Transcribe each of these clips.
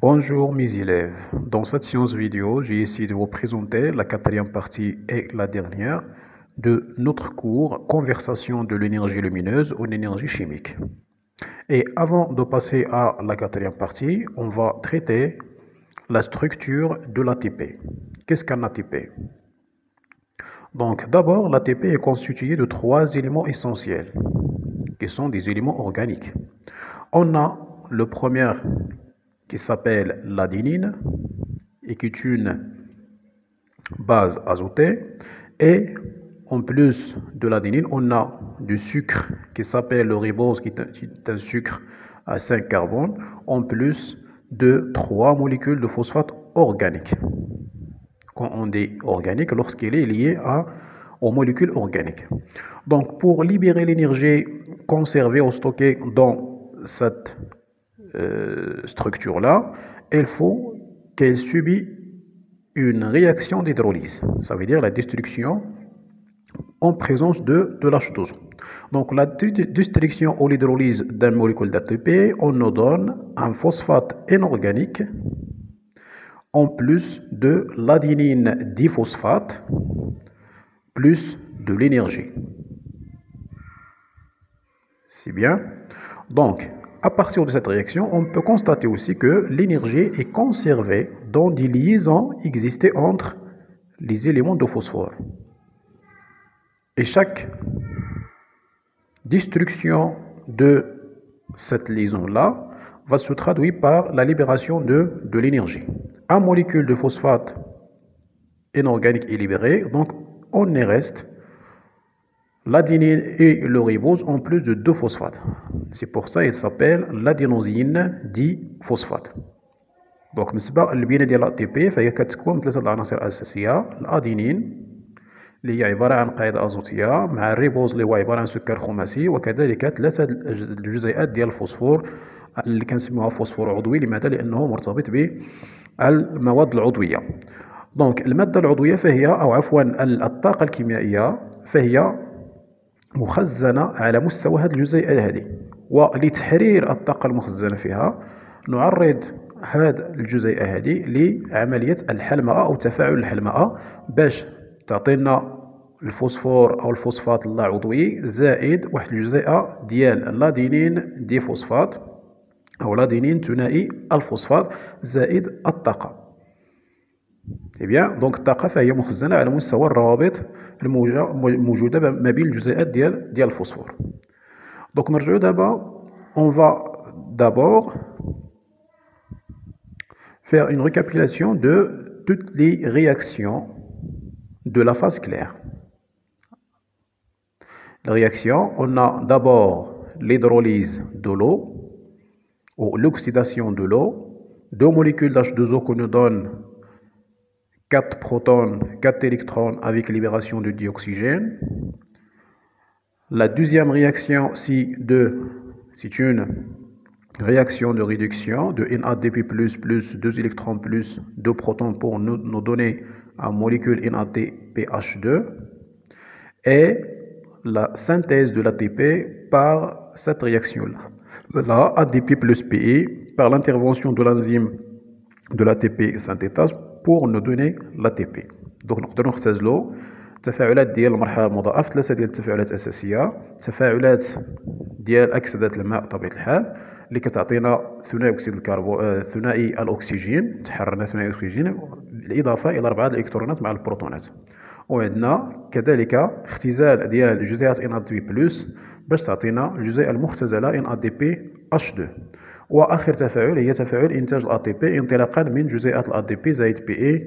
Bonjour mes élèves, dans cette séance vidéo, j'ai essayé de vous présenter la quatrième partie et la dernière de notre cours Conversation de l'énergie lumineuse en énergie chimique. Et avant de passer à la quatrième partie, on va traiter la structure de l'ATP. Qu'est-ce qu'un ATP? Donc d'abord, l'ATP est constitué de trois éléments essentiels, qui sont des éléments organiques. On a le premier qui s'appelle l'adénine et qui est une base azotée. Et en plus de l'adénine, on a du sucre qui s'appelle le ribose, qui est un sucre à 5 carbones, en plus de 3 molécules de phosphate organiques. Quand on dit organique, lorsqu'il est lié aux molécules organiques. Donc, pour libérer l'énergie conservée ou stockée dans cette structure-là, il faut qu'elle subisse une réaction d'hydrolyse. Ça veut dire la destruction en présence de l'H2O. Donc, la destruction ou l'hydrolyse d'une molécule d'ATP, on nous donne un phosphate inorganique en plus de l'adénine diphosphate plus de l'énergie. C'est bien. Donc, à partir de cette réaction, on peut constater aussi que l'énergie est conservée dans des liaisons existées entre les éléments de phosphore. Et chaque destruction de cette liaison-là va se traduire par la libération de l'énergie. Une molécule de phosphate inorganique est libérée, donc on y reste l'adénine et le ribose en plus de 2 phosphates. C'est pour ça qu'il s'appelle l'adénosine diphosphate. Donc, بالنسبة للبناء ديال الATP فهي كتكون من 3 العناصر الأساسية: الأدينين اللي هي عبارة عن قاعدة أزوتية، مع الريبوز اللي هو عبارة عن سكر خماسي، وكذلك 3 الجزيئات ديال الفوسفور اللي كنسميوها فوسفور عضوي. لماذا؟ لأنه مرتبط بالمواد العضوية. دونك المادة العضوية فهي أو عفوا الطاقة الكيميائية فهي مخزنة على مستوى هذه الجزيئات هذه، ولتحرير الطاقة المخزنة فيها نعرض هذه الجزيئة هذه لعملية الحلمأة أو تفاعل الحلمأة باش تعطينا الفوسفور أو الفوسفات اللا عضوي زائد واحد الجزيئة ديال اللادينين ديفوسفات أو لادينين ثنائي الفوسفات زائد الطاقة. إيه بيان، دونك الطاقة فهي مخزنة على مستوى الروابط الموجودة ما بين الجزيئات ديال الفوسفور. دونك نرجعو دابا، on va d'abord faire une récapitulation de toutes les réactions de la phase claire. La réaction, on a d'abord l'hydrolyse de l'eau ou l'oxydation de l'eau, 2 molécules d'H2O qui nous donnent 4 protons, 4 électrons avec libération de dioxygène. La deuxième réaction, c'est une réaction de réduction de NADP+, plus 2 électrons plus 2 protons pour nous donner une molécule NADPH2. Et la synthèse de l'ATP par cette réaction-là. Là, ADP plus PE par l'intervention de l'enzyme de l'ATP synthétase pour nous donner l'ATP. Donc نقدروا نختزلوا التفاعلات ديال المرحله المضاءه في 3 ديال التفاعلات الاساسيه: تفاعلات ديال اكسده الماء بطبيعه الحال اللي كتعطينا ثنائي اكسيد الكربون ثنائي الاكسجين، تحررنا ثنائي الاكسجين بالاضافه الى 4 الالكترونات مع البروتونات. وعندنا كذلك اختزال ديال جزيئات NADP+ باش تعطينا الجزيئه المختزله NADPH2. واخر تفاعل هي تفاعل انتاج الATP انطلاقا من جزيئات الADP زائد PE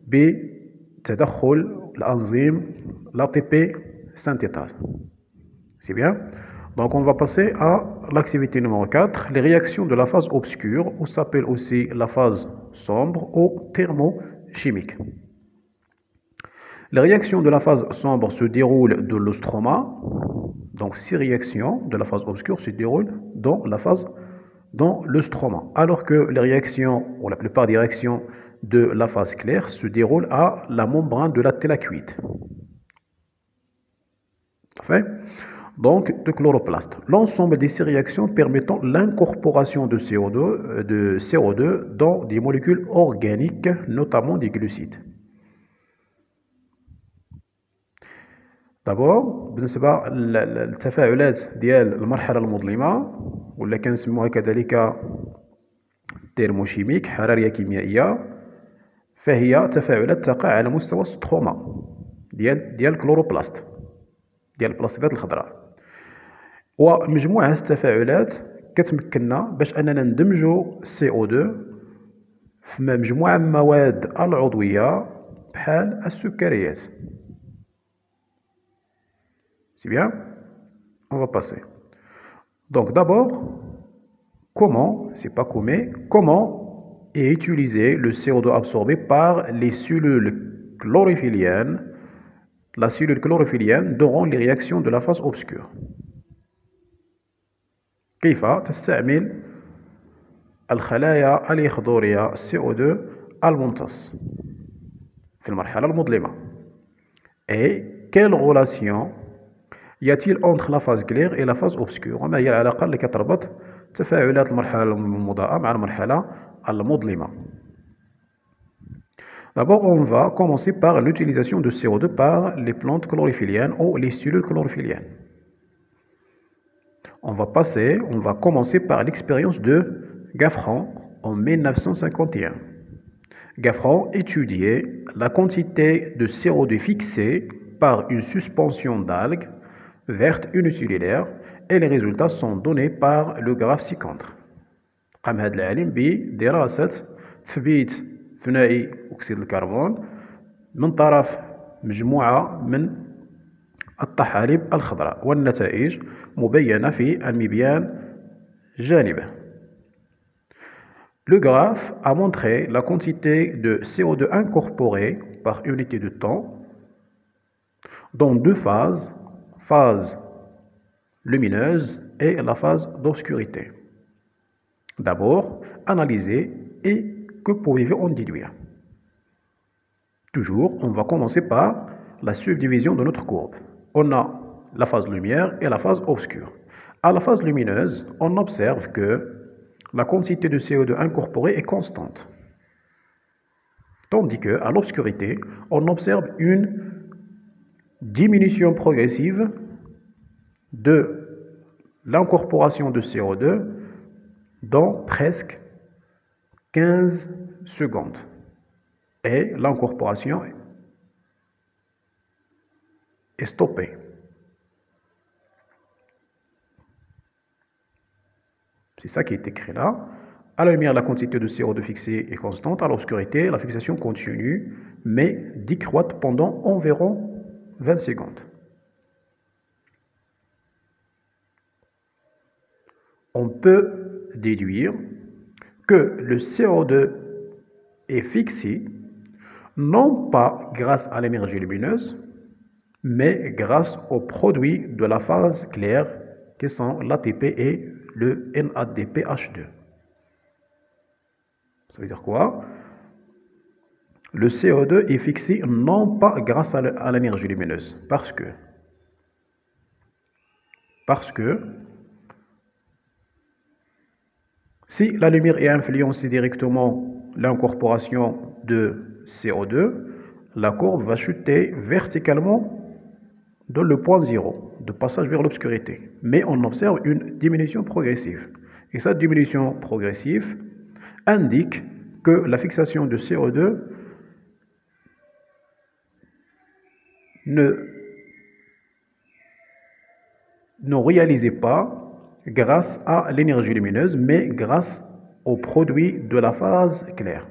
بتدخل الانزيم l'ATP synthétase. C'est bien. Donc on va passer à l'activité numéro 4, les réactions de la phase obscure, ou s'appelle aussi la phase sombre ou thermochimique. Les réactions de la phase sombre se déroulent dans le stroma. Donc ces réactions de la phase obscure se déroulent dans le stroma, alors que les réactions, ou la plupart des réactions de la phase claire se déroulent à la membrane de la thylakoïde. Parfait. donc de chloroplastes. L'ensemble de ces réactions permettant l'incorporation de CO2 dans des molécules organiques, notamment des glucides. دابور بالنسبة للتفاعلات ديال المرحلة المظلمة ولا كنسموها كذلك تيرموشيميك حرارية كيميائية، فهي تفاعلات تقع على مستوى السطحومة ديال الكلوروبلاست ديال البلاستيدات الخضراء. ومجموعة التفاعلات كتمكننا باش أننا ندمجو CO2 في مجموعة من المواد العضوية بحال السكريات. C'est bien? On va passer. Donc d'abord, comment est utilisé le CO2 absorbé par les cellules chlorophylliennes, la cellule chlorophyllienne durant les réactions de la phase obscure. كيف تستعمل الخلايا اليخضورية CO2 الممتص في المرحلة المظلمة؟ Et quelle relation y a-t-il entre la phase claire et la phase obscure؟ وما هي العلاقة اللي كتربط تفاعلات المرحلة المضاءة مع المرحلة المظلمة؟ D'abord, on va commencer par l'utilisation de CO2 par les plantes chlorophylliennes ou les cellules chlorophylliennes. On va commencer par l'expérience de Gaffran en 1951. Gaffran étudiait la quantité de CO2 fixée par une suspension d'algues vertes unicellulaires et les résultats sont donnés par le graphe ci-contre. قام هذا العالم بدراسة تثبيت ثنائي أكسيد الكربون من طرف مجموعة من الطحالب الخضراء والنتائج مبينة في المبيان جانبه. Le graphe a montré la quantité de CO2 incorporée par unité de temps dans deux phases, phase lumineuse et la phase d'obscurité. D'abord, analyser et que pouvez-vous en déduire? Toujours, on va commencer par la subdivision de notre courbe. On a la phase lumière et la phase obscure. À la phase lumineuse, on observe que la quantité de CO2 incorporée est constante. Tandis qu'à l'obscurité, on observe une diminution progressive de l'incorporation de CO2 dans presque 15 secondes. Et l'incorporation est stoppée. C'est ça qui est écrit là. À la lumière, la quantité de CO2 fixée est constante. À l'obscurité, la fixation continue, mais décroît pendant environ 20 secondes. On peut déduire que le CO2 est fixé non pas grâce à l'énergie lumineuse, mais grâce aux produits de la phase claire qui sont l'ATP et le NADPH2. Ça veut dire quoi? Le CO2 est fixé non pas grâce à l'énergie lumineuse, parce que si la lumière est influencée directement l'incorporation de CO2, la courbe va chuter verticalement dans le point zéro de passage vers l'obscurité. Mais on observe une diminution progressive. Et cette diminution progressive indique que la fixation de CO2 ne réalisait pas grâce à l'énergie lumineuse, mais grâce aux produits de la phase claire.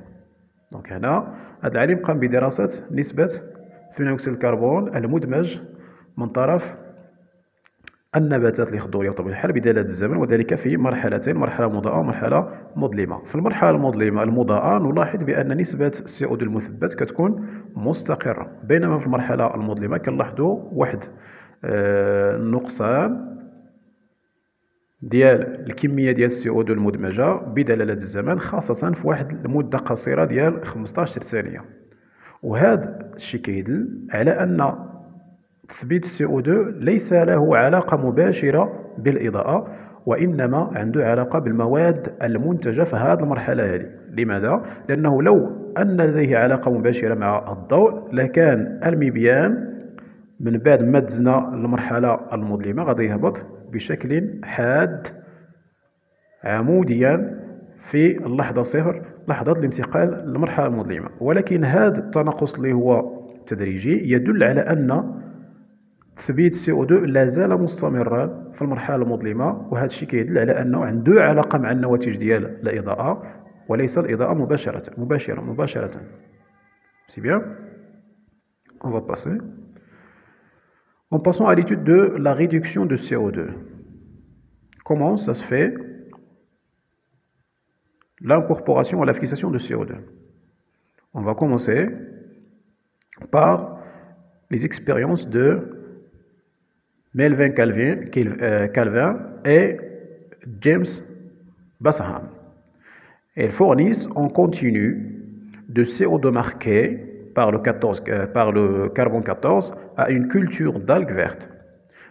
Donc هنا هذا العالم قام بدراسة نسبة ثاني أكسيد الكربون المدمج من طرف النباتات الخضرية وطبيعة الحال بدلالة الزمن، وذلك في مرحلتين، مرحلة مضاءة ومرحلة مظلمة. في المرحلة المظلمة المضاءة نلاحظ بأن نسبة CO2 المثبت كتكون مستقرة، بينما في المرحلة المظلمة كنلاحظوا واحد نقصان ديال الكميه ديال CO2 المدمجه بدلاله الزمن، خاصه في واحد المده قصيره ديال 15 ثانيه. وهذا الشيء كيدل على ان تثبيت CO2 ليس له علاقة مباشرة بالإضاءة، وإنما عنده علاقة بالمواد المنتجة في هذه المرحلة هذه. لماذا؟ لأنه لو أن لديه علاقة مباشرة مع الضوء لكان المبيان من بعد ما دزنا المرحلة المظلمة غادي يهبط بشكل حاد عموديا في اللحظة صفر، لحظة الانتقال للمرحلة المظلمة. ولكن هذا التناقص اللي هو تدريجي يدل على أن تثبيت CO2 لا زال مستمرا في المرحلة المظلمة، وهذا الشيء كيدل على أنه عنده علاقة مع النواتج ديال الإضاءة وليس الإضاءة مباشرة. C'est bien? On va passer. En passant à l'étude de la réduction de CO2. Comment ça se fait l'incorporation à la fixation de CO2? On va commencer par les expériences de Melvin Calvin et James Bassham. Elles fournissent en continu de CO2 marqué par le carbone 14 à une culture d'algues vertes,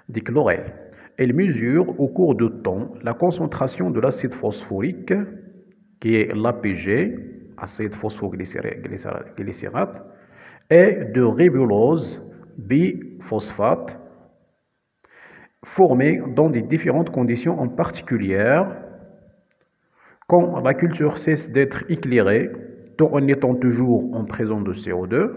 dichlorelles. Elles mesurent au cours du temps la concentration de l'acide phosphorique, qui est l'APG, acide phosphoglycérate, et de ribulose biphosphate, formés dans des différentes conditions en particulier quand la culture cesse d'être éclairée tout en étant toujours en présence de CO2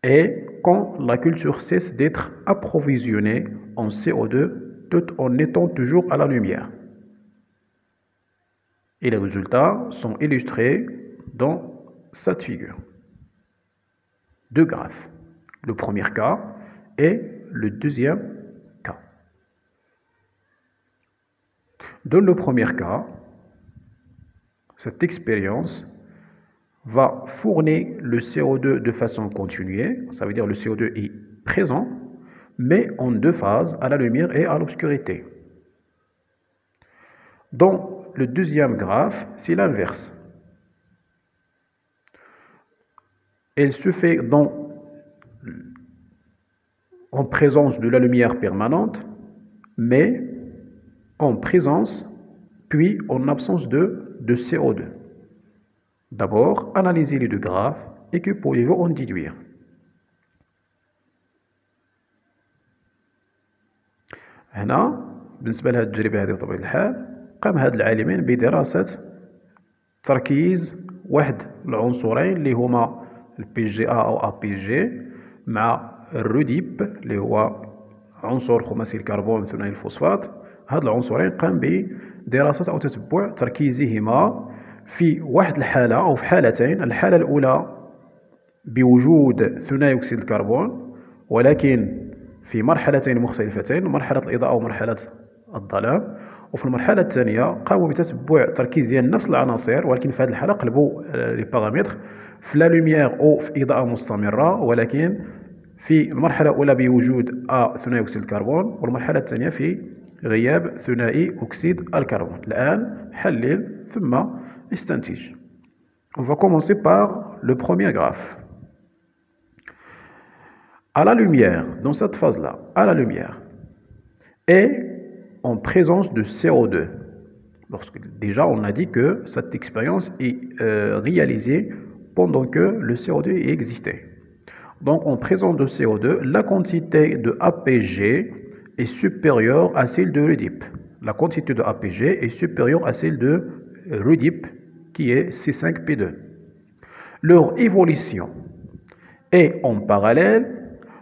et quand la culture cesse d'être approvisionnée en CO2 tout en étant toujours à la lumière. Et les résultats sont illustrés dans cette figure. Deux graphes, le premier cas et le deuxième cas. Dans le premier cas, cette expérience va fournir le CO2 de façon continuée, ça veut dire le CO2 est présent, mais en deux phases, à la lumière et à l'obscurité. Dans le deuxième graphe, c'est l'inverse. Elle se fait en présence de la lumière permanente, mais en présence puis en absence de CO2. D'abord, analysez les deux graphes et que pouvez-vous en déduire? هنا بالنسبة لهذه التجربة هذه بطبيعة الحال قام هاد العالمين بدراسة تركيز واحد العنصرين اللي هما الPGA أو APG مع الروديب اللي هو عنصر خماسي الكربون ثنائي الفوسفات. هاد العنصرين قام بدراسة أو تتبع تركيزهما في واحد الحالة أو في حالتين. الحالة الأولى بوجود ثنائي أكسيد الكربون ولكن في مرحلتين مختلفتين، مرحلة الإضاءة ومرحلة الظلام. وفي المرحلة الثانية قاموا بتتبع تركيز ديال نفس العناصر ولكن في هذه الحالة قلبوا لي بارامتر في لا لوميير أو في إضاءة مستمرة، ولكن في المرحلة الأولى بوجود ثنائي أكسيد الكربون والمرحلة الثانية في غياب ثنائي أكسيد الكربون. الآن حلل ثم استنتج. On va commencer par le premier graphe. À la lumière, dans cette phase-là, à la lumière, et en présence de CO2. Lorsque déjà on a dit que cette expérience est réalisée pendant que le CO2 existait. Donc en présence de CO2, la quantité de APG est supérieure à celle de RUDIP. La quantité de APG est supérieure à celle de RUDIP qui est C5P2. Leur évolution est en parallèle,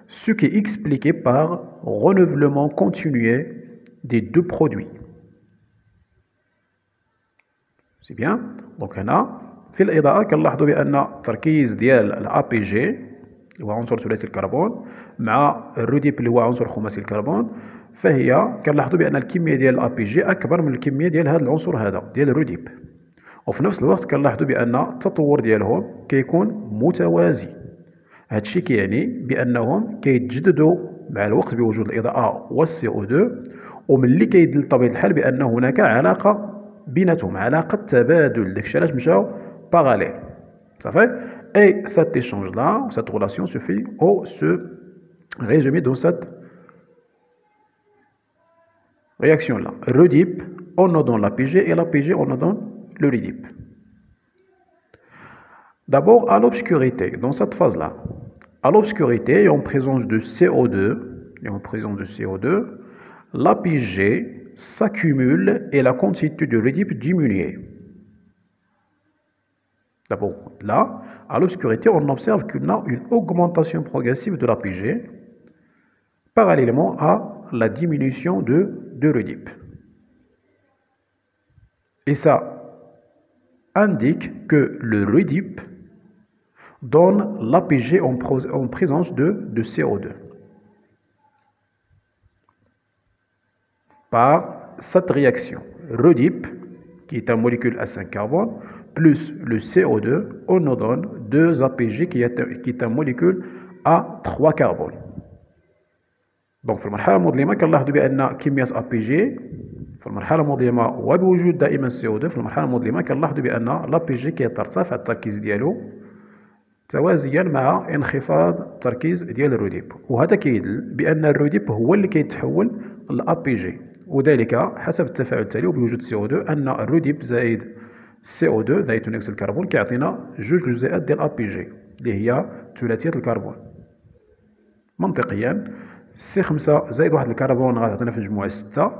ce qui est expliqué par renouvellement continué des deux produits. C'est bien. Donc هنا في الإضاءة كنلاحظوا بأن التركيز ديال الAPG اللي هو عنصر ثلاثي الكربون مع الروديب اللي هو عنصر خماسي الكربون، فهي كنلاحظوا بأن الكمية ديال الAPG أكبر من الكمية ديال هذا العنصر هذا ديال الروديب. وفي نفس الوقت كنلاحظوا بأن التطور ديالهم كيكون متوازي. هذا الشيء كيعني بأنهم كيتجددوا مع الوقت بوجود الإضاءة والCO2، وملي كيدل بطبيعة الحال بأن هناك علاقة بيناتهم، علاقة تبادل، داكشي علاش مشاو parallèles. صافي. Et cet échange-là, cette relation se fait ou se résumé dans cette réaction-là. Redipe, on nous donne l'APG et l'APG, on nous donne le redipe. D'abord, à l'obscurité, dans cette phase-là, à l'obscurité et en présence de CO2, l'APG s'accumule et la quantité de redipe diminue. D'abord, là, à l'obscurité, on observe qu'on a une augmentation progressive de l'APG parallèlement à la diminution de redipe. Et ça indique que le redipe donne l'APG en présence de CO2. Par cette réaction, redipe, qui est une molécule à 5 carbone, plus le CO2, on nous donne 2 APG qui est une molécule à 3 carbone. Donc في المرحلة المظلمة كنلاحظوا بأن كمية APG في المرحلة المظلمة وبوجود دائما CO2 في المرحلة المظلمة كنلاحظوا بأن l'APG كيترتفع التركيز ديالو توازيا مع انخفاض التركيز ديال الروديب، وهذا كيدل بأن الروديب هو اللي كيتحول للAPG، وذلك حسب التفاعل التالي وبوجود CO2 أن الروديب زائد CO2 زائد ثاني أكسيد الكربون كيعطينا جوج جزيئات ديال APG اللي هي ثلاثية الكربون. منطقيا C5 زائد واحد الكربون غتعطينا في المجموعة 6،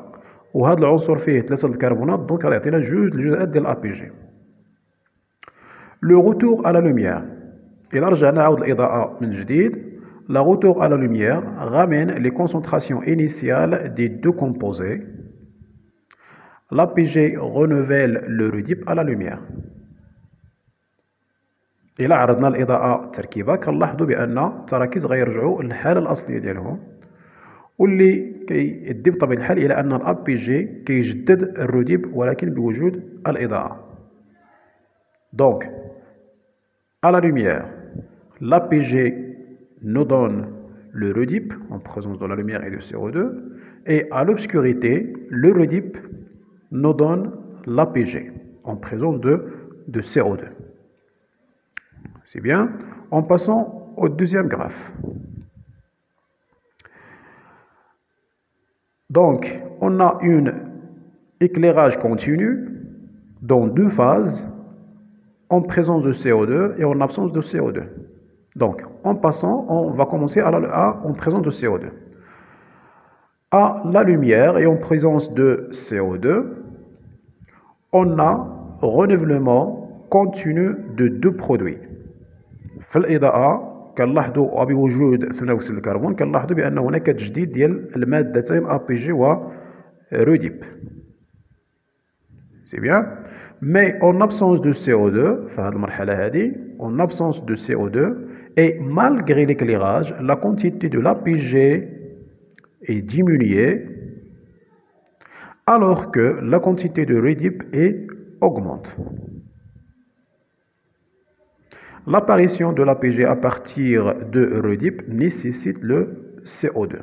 وهذا العنصر فيه 3 الكربونات دونك غيعطينا جوج الجزيئات ديال APG. لو روتور على لوميير، إلا رجعنا نعاود الإضاءة من جديد، la retour à la lumière ramène les concentrations initiales des deux composés. L'APG renouvelle le redipe à la lumière. إلا عرضنا الإضاءة التركيبة كنلاحظوا بأن التراكيز غيرجعوا للحالة الأصلية ديالهم، واللي كيدي بطبيعة الحال إلى أن الAPG كيجدد الروديب ولكن بوجود الإضاءة. Donc, à la lumière, l'APG nous donne le redipe en présence de la lumière et du CO2, et à l'obscurité, le redipe nous donne l'APG en présence de CO2. C'est bien. En passant au deuxième graphe. Donc, on a un éclairage continu dans deux phases, en présence de CO2 et en absence de CO2. Donc, en passant, on va commencer en présence de CO2. À la lumière et en présence de CO2, on a renouvellement continu de deux produits. في الإضاءة كنلاحظوا وبوجود ثاني أكسيد الكربون كنلاحظوا بأن هناك تجديد ديال المادتين APG و روديب. C'est bien. Mais en absence de CO2, في هذه المرحلة هذه, en absence de CO2, et malgré l'éclairage, la quantité de l'APG est diminuée, alors que la quantité de redipe augmente. L'apparition de l'APG à partir de redipe nécessite le CO2.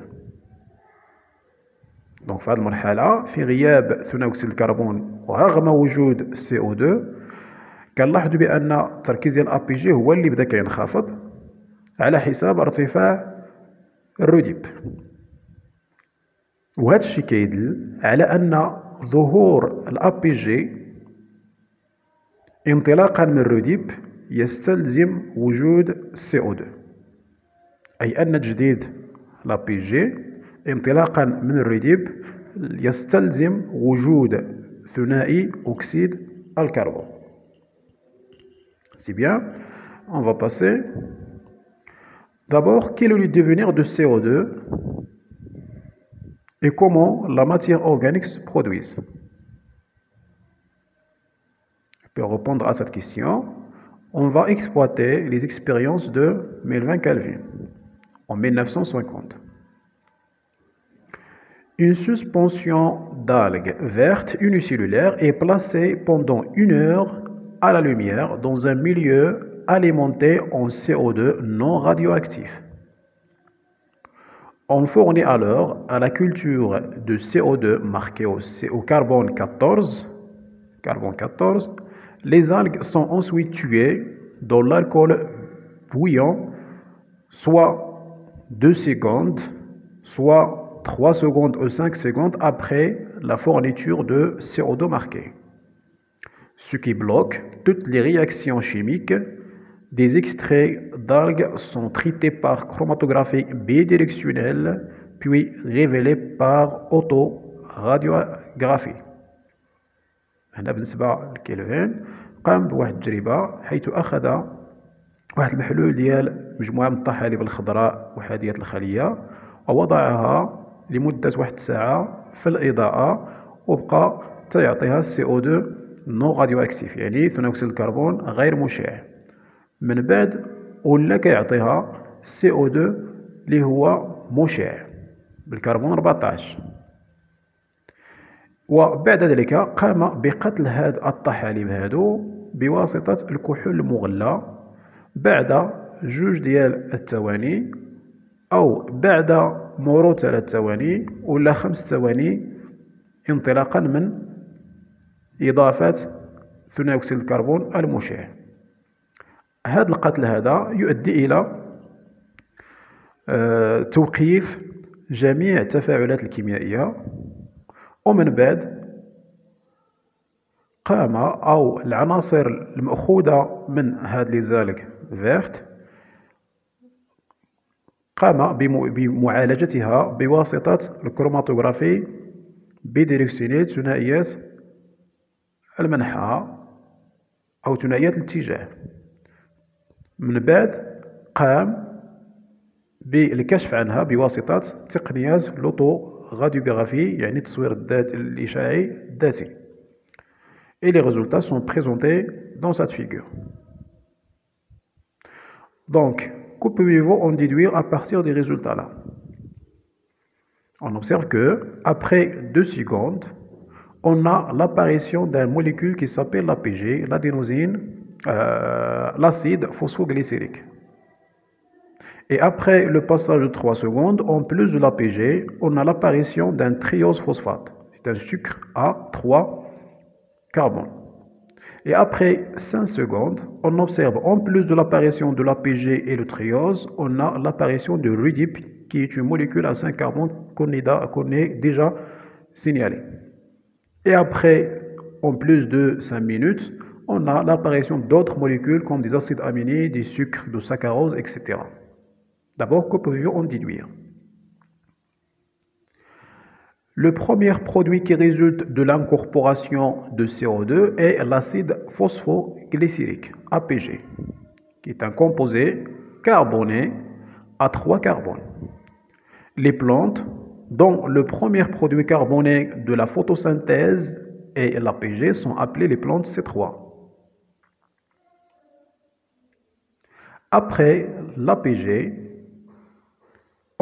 Donc في هذه المرحلة في غياب ثاني أكسيد الكربون ورغم وجود CO2 كنلاحظوا بأن تركيز ديال APG هو اللي بدا كينخفض على حساب ارتفاع الروديب، وهذا الشيء كيدل على أن ظهور الAPG انطلاقا من الروديب يستلزم وجود CO2، أي أن تجديد l'APG انطلاقا من الروديب يستلزم وجود ثنائي أكسيد الكربون. C'est bien. On va passer. D'abord, quel est le devenir de CO2 et comment la matière organique se produit? Pour répondre à cette question, on va exploiter les expériences de Melvin Calvin en 1950. Une suspension d'algues vertes unicellulaires est placée pendant 1 heure à la lumière dans un milieu alimenté en CO2 non radioactif. On fournit alors à la culture de CO2 marquée au carbone 14, les algues sont ensuite tuées dans l'alcool bouillant, soit 2 secondes, soit 3 secondes ou 5 secondes après la fourniture de CO2 marqué. Ce qui bloque toutes les réactions chimiques. Des extraits d'algues sont traités par chromatographie bidirectionnelle puis révélés par autoradiographie. هنا بالنسبة لكيلفين قام بواحد التجربة حيث أخذ واحد المحلول ديال مجموعة من الطحالب الخضراء وحادية الخلية ووضعها لمدة واحد الساعة في الإضاءة وبقى تيعطيها CO2 نو راديو اكتيف يعني ثاني أكسيد الكربون غير مشع. من بعد ولا كيعطيها CO2 اللي هو مشع بالكربون 14. وبعد ذلك قام بقتل هاد الطحالب هادو بواسطة الكحول المغلى بعد 2 ديال الثواني أو بعد مرور 3 ثواني ولا 5 ثواني انطلاقا من إضافة ثاني أكسيد الكربون المشع. هذا القتل هذا يؤدي إلى توقيف جميع التفاعلات الكيميائية. ومن بعد قام أو العناصر المأخوذة من هاد لي زالغ فيرت قام بمعالجتها بواسطة الكروماتوغرافي بيديركسيونيل ثنائيات المنحى أو ثنائيات الاتجاه. من بعد قام بالكشف عنها بواسطة تقنيات لوطو radiographie يعني التصوير الإشعاعي الذاتي. Et les résultats sont présentés dans cette figure. Donc, que pouvez-vous en déduire à partir des résultats là? On observe que après 2 secondes, on a l'apparition d'une molécule qui s'appelle l'APG, l'adénosine, l'acide phosphoglycérique. Et après le passage de 3 secondes, en plus de l'APG, on a l'apparition d'un triose phosphate. C'est un sucre à 3 carbones. Et après 5 secondes, on observe en plus de l'apparition de l'APG et le triose, on a l'apparition de RUDIP, qui est une molécule à 5 carbones qu'on est déjà signalée. Et après, en plus de 5 minutes, on a l'apparition d'autres molécules comme des acides aminés, des sucres de saccharose, etc. D'abord, que pouvons-nous en déduire? Le premier produit qui résulte de l'incorporation de CO2 est l'acide phosphoglycérique, APG, qui est un composé carboné à 3 carbones. Les plantes dont le premier produit carboné de la photosynthèse est l'APG sont appelées les plantes C3. Après l'APG,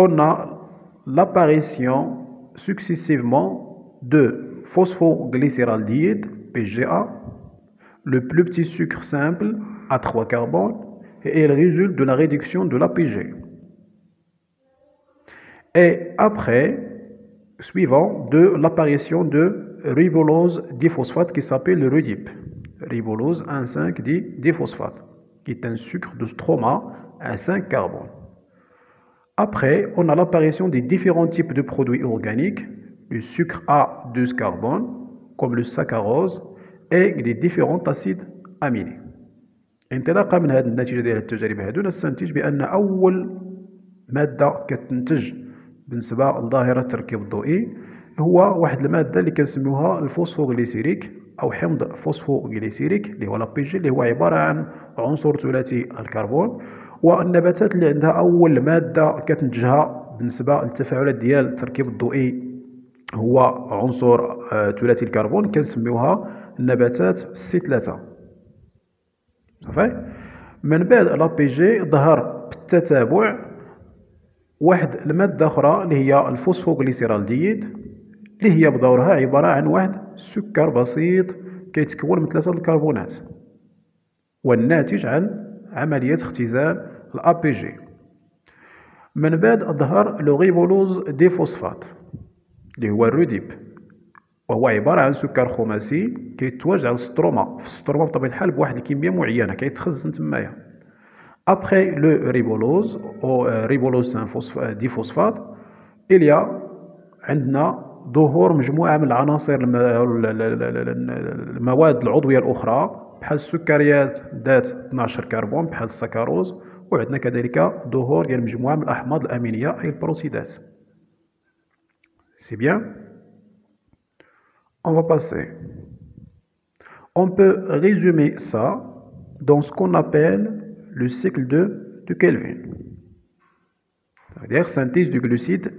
on a l'apparition successivement de phosphoglycéraldéhyde, PGA, le plus petit sucre simple à 3 carbones, et il résulte de la réduction de l'APG. Et après, suivant de l'apparition de ribulose diphosphate qui s'appelle le RUDIP, ribulose 1,5-diphosphate, qui est un sucre de stroma à 5 carbones. Après, on a l'apparition des différents types de produits organiques, le sucre à 12 carbones, comme le saccharose, et des différents acides aminés. انطلاقا من هذه النتيجة ديال التجارب هذو نستنتج بأن أول مادة كتنتج بالنسبة لظاهرة التركيب الضوئي هو واحد المادة اللي كنسميوها الفوسفوغليسيريك أو حمض فوسفوغليسيريك اللي هو لابيجي اللي هو عبارة عن عنصر ثلاثي الكربون. والنباتات اللي عندها أول مادة كتنتجها بالنسبة للتفاعلات ديال التركيب الضوئي هو عنصر ثلاثي الكربون كنسميوها النباتات C3. صافي. من بعد لابيجي ظهر بالتتابع واحد المادة أخرى اللي هي الفوسفوغليسيرالديد اللي هي بدورها عبارة عن واحد سكر بسيط كيتكون من 3 الكربونات والناتج عن عملية اختزال الأبيجي. من بعد ظهر لو ريبولوز ديفوسفات اللي هو الروديب وهو عبارة عن سكر خماسي كيتواجد على الستروما في الستروما بطبيعة الحال بواحد الكمية معينة كيتخزن تمايا. Après le ribulose, ou ribulose diphosphate, il y a عندنا ظهور مجموعة من العناصر المواد العضوية الأخرى بحال السكريات ذات 12 كربون بحال السكروز، وعندنا كذلك ظهور ديال مجموعة من الأحماض الأمينية أي البروتيدات. C'est bien. On va passer. On peut résumer ça dans ce qu'on appelle le cycle de Kelvin. C'est-à-dire synthèse du glucide,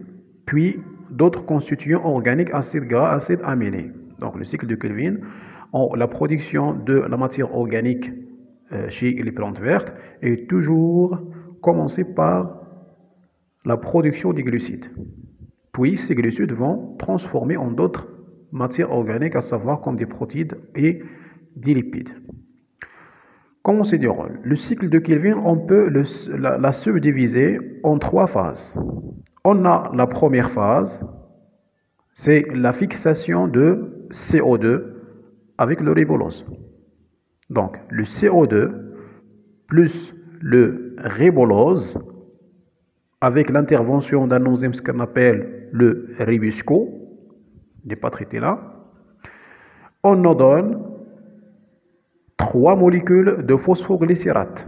puis d'autres constituants organiques, acides gras, acides aminés. Donc le cycle de Kelvin, la production de la matière organique chez les plantes vertes est toujours commencée par la production des glucides. Puis ces glucides vont transformer en d'autres matières organiques, à savoir comme des protéines et des lipides. Comment se déroule? Le cycle de Kelvin, on peut la subdiviser en 3 phases. On a la première phase, c'est la fixation de CO2 avec le ribulose. Donc le CO2 plus le ribulose avec l'intervention d'un enzyme ce qu'on appelle le ribusco, n'est pas traité là, on nous donne 3 molécules de phosphoglycérate.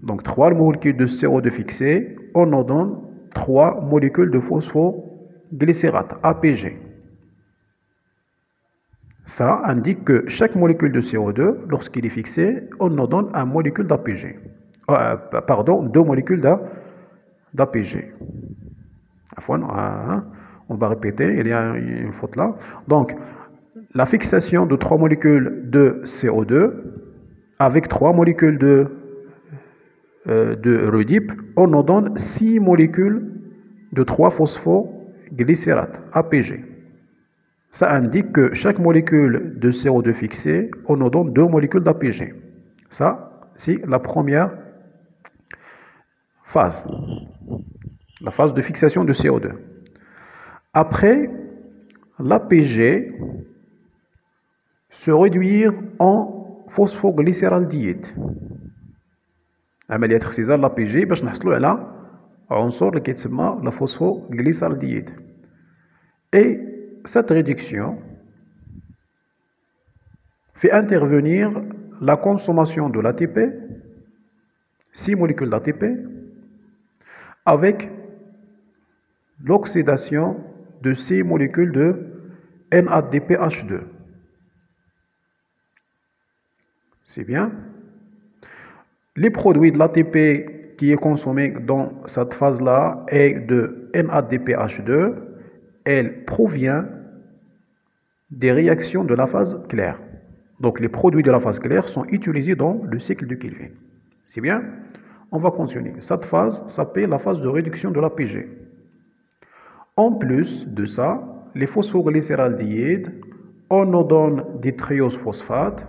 Donc 3 molécules de CO2 fixées, on nous donne 3 molécules de phosphoglycérate, APG. Ça indique que chaque molécule de CO2, lorsqu'il est fixé, on nous donne une molécule d'APG. Pardon, 2 molécules d'APG. On va répéter, il y a une faute là. Donc, la fixation de 3 molécules de CO2 avec 3 molécules de RUDIP, on nous donne 6 molécules de 3-phosphoglycérate, APG. Ça indique que chaque molécule de CO2 fixée, on nous donne 2 molécules d'APG. Ça, c'est la première phase, la phase de fixation de CO2. Après, l'APG se réduire en phosphoglycéraldehyde. عملية اختزال l'APG باش نحصلوا على عنصر اللي كيتسمى la phosphoglycéraldehyde. Et cette réduction fait intervenir la consommation de l'ATP, 6 molécules d'ATP, avec l'oxydation de 6 molécules de NADPH2. C'est bien. Les produits de l'ATP qui est consommé dans cette phase-là est de NADPH2. Elle provient des réactions de la phase claire. Donc les produits de la phase claire sont utilisés dans le cycle de Kelvin. C'est bien? On va continuer. Cette phase s'appelle la phase de réduction de l'APG. En plus de ça, les phosphoglycéraldehydes, on nous donne des trioses phosphates,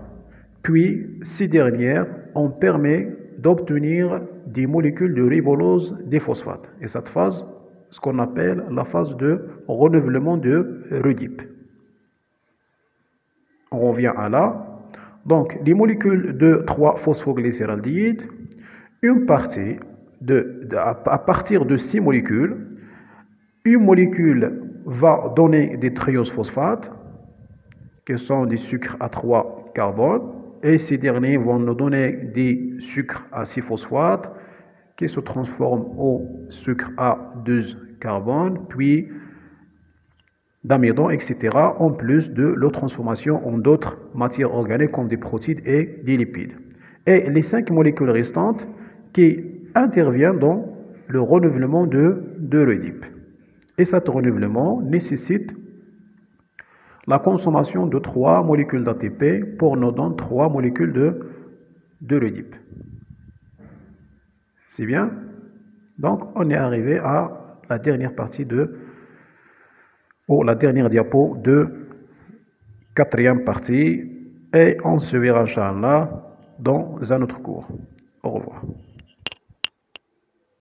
puis ces dernières, on permet d'obtenir des molécules de ribulose des phosphates. Et cette phase, ce qu'on appelle la phase de renouvellement de RUDIP. On revient à là. Donc, les molécules de 3-phosphoglycéraldehyde, une partie à partir de 6 molécules, une molécule va donner des trioses phosphates, qui sont des sucres à 3 carbones, et ces derniers vont nous donner des sucres à 6 phosphates, qui se transforment au sucre à 2 carbone, puis d'amidon, etc., en plus de leur transformation en d'autres matières organiques comme des protéines et des lipides. Et les 5 molécules restantes qui interviennent dans le renouvellement de RUDIP. Et cet renouvellement nécessite la consommation de 3 molécules d'ATP pour nous donner 3 molécules de RUDIP. C'est bien? Donc, on est arrivé à la dernière partie la dernière diapo de 4e partie et on se verra, Inch'Allah, dans un autre cours. Au revoir.